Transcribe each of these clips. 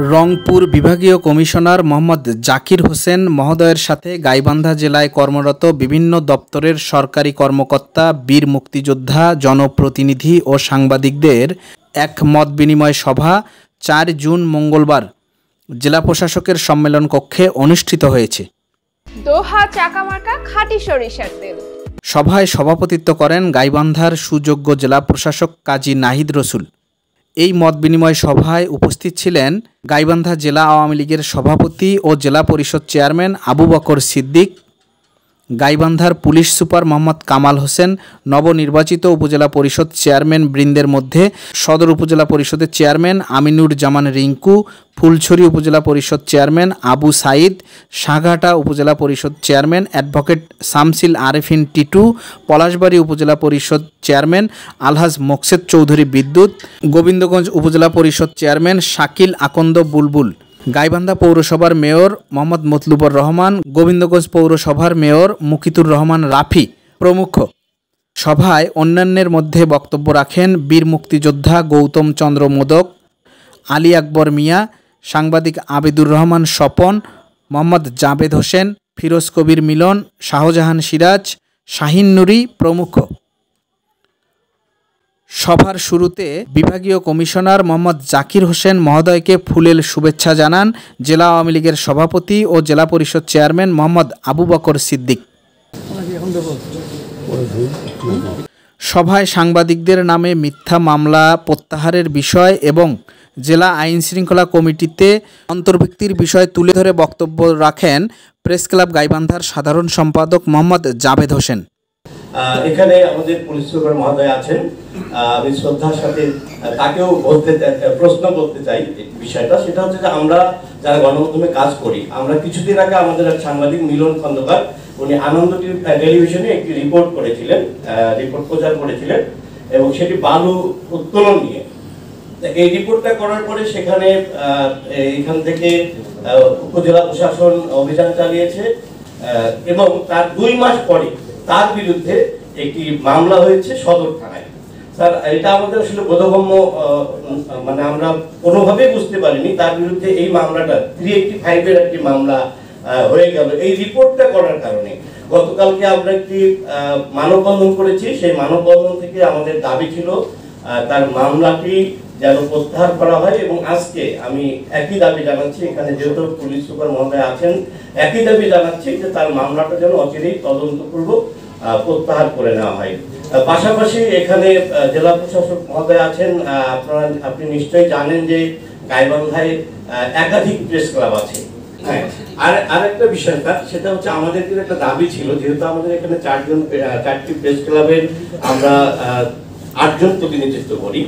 রংপুর বিভাগীয় কমিশনার মোহাম্মদ জাকির হোসেন মহোদয়ের সাথে গাইবান্ধা জেলায় কর্মরত বিভিন্ন দপ্তরের সরকারি কর্মকর্তা, বীর মুক্তিযোদ্ধা, জনপ্রতিনিধি ও সাংবাদিকদের এক মত বিনিময় সভা ৪ জুন মঙ্গলবার জেলা প্রশাসকের সম্মেলন কক্ষে অনুষ্ঠিত হয়েছে। দোহা চাকামার্কা খাঁটি সরিষার তেল। সভায় সভাপতিত্ব করেন গাইবান্ধার সুযোগ্য জেলা প্রশাসক কাজী নাহিদ রসুল। এই মত বিনিময় সভায় উপস্থিত ছিলেন গাইবান্ধা জেলা আওয়ামী লীগের সভাপতি ও জেলা পরিষদ চেয়ারম্যান আবু বকর সিদ্দিক, গাইবান্ধার পুলিশ সুপার মোহাম্মদ কামাল হোসেন, নবনির্বাচিত উপজেলা পরিষদ চেয়ারম্যান বৃন্দের মধ্যে সদর উপজেলা পরিষদের চেয়ারম্যান আমিনুর জামান রিঙ্কু, ফুলছড়ি উপজেলা পরিষদ চেয়ারম্যান আবু সাইদ, সাঘাটা উপজেলা পরিষদ চেয়ারম্যান অ্যাডভোকেট শামসিল আরেফিন টিটু, পলাশবাড়ী উপজেলা পরিষদ চেয়ারম্যান আলহাজ মোকসেদ চৌধুরী বিদ্যুৎ, গোবিন্দগঞ্জ উপজেলা পরিষদ চেয়ারম্যান শাকিল আকন্দ বুলবুল, গাইবান্ধা পৌরসভার মেয়র মোহাম্মদ মতলুবুর রহমান, গোবিন্দগঞ্জ পৌরসভার মেয়র মুকিতুর রহমান রাফি প্রমুখ। সভায় অন্যান্যের মধ্যে বক্তব্য রাখেন বীর মুক্তিযোদ্ধা গৌতম চন্দ্র মোদক, আলী আকবর মিয়া, সাংবাদিক আবিদুর রহমান স্বপন, মোহাম্মদ জাবেদ হোসেন, ফিরোজ কবির মিলন, শাহজাহান সিরাজ, শাহিন নুরি প্রমুখ। সভার শুরুতে বিভাগীয় কমিশনার মোহাম্মদ জাকির হোসেন মহোদয়কে ফুলেল শুভেচ্ছা জানান জেলা আওয়ামী লীগের সভাপতি ও জেলা পরিষদ চেয়ারম্যান মোহাম্মদ আবু বকর সিদ্দিক। সভায় সাংবাদিকদের নামে মিথ্যা মামলা প্রত্যাহারের বিষয় এবং জেলা আইন শৃঙ্খলা কমিটিতে অন্তর্ভুক্তির বিষয় তুলে ধরে বক্তব্য রাখেন প্রেস ক্লাব গাইবান্ধার সাধারণ সম্পাদক মোহাম্মদ জাবেদ হোসেন। এখানে আমাদের পুলিশ সুপার মহোদয় আছেন, আমি শ্রদ্ধার সাথে তাকেও প্রশ্ন করতে চাই বিষয়টা, সেটা হচ্ছে যে আমরা যারা গণমাধ্যমে কাজ করি, আমরা কিছুদিন আগে আমাদের এক সাংবাদিক মিলন খন্দকার, উনি আনন্দ টেলিভিশনে একটি রিপোর্ট প্রচার করেছিলেন এবং সেটি বালু উত্তোলন নিয়ে। এই রিপোর্টটা করার পরে সেখানে এখান থেকে উপজেলা প্রশাসন অভিযান চালিয়েছে এবং তার 2 মাস পরে তার বিরুদ্ধে একটি মামলা হয়েছে সদর থানায়। স্যার, এটা আমাদের আসলে বোধগম্য, মানে আমরা কোনোভাবেই বুঝতে পারিনি তার বিরুদ্ধে এই মামলাটা 385-এর একটি মামলা হয়ে গেল এই রিপোর্টটা করার কারণে। গতকালকে আমরা একটি মানববন্ধন করেছি, সেই মানববন্ধন থেকে আমাদের দাবি ছিল তার মামলাটি যেন প্রত্যাহার করা হয় এবং আজকে আমি একই দাবি জানাচ্ছি, এখানে যেহেতু পুলিশ সুপার মহোদয় আছেন, একই দাবি জানাচ্ছি যে তার মামলাটা যেন অচিরেই তদন্তপূর্বক প্রত্যাহার করে নেওয়া হয়। পাশাপাশি এখানে জেলা প্রশাসক মহোদয় আছেন, আপনি নিশ্চয়ই জানেন যে গাইবান্ধায় একাধিক প্রেস ক্লাব আছে। হ্যাঁ, আর আরেকটা বিষয় সেটা হচ্ছে আমাদের কিন্তু একটা দাবি ছিল, যেহেতু আমাদের এখানে 4টি প্রেস ক্লাবের আমরা 8 জন প্রতিনিধিত্ব করি,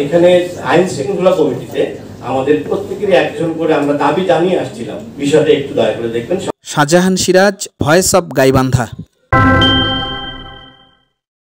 এখানে আইন শৃঙ্খলা কমিটিতে আমাদের প্রত্যেকেরই 1 জন করে আমরা দাবি জানিয়ে আসছিলাম। বিষয়টা একটু দয়া করে দেখবেন। Shahjahan Siraj, voice of Gaibandha.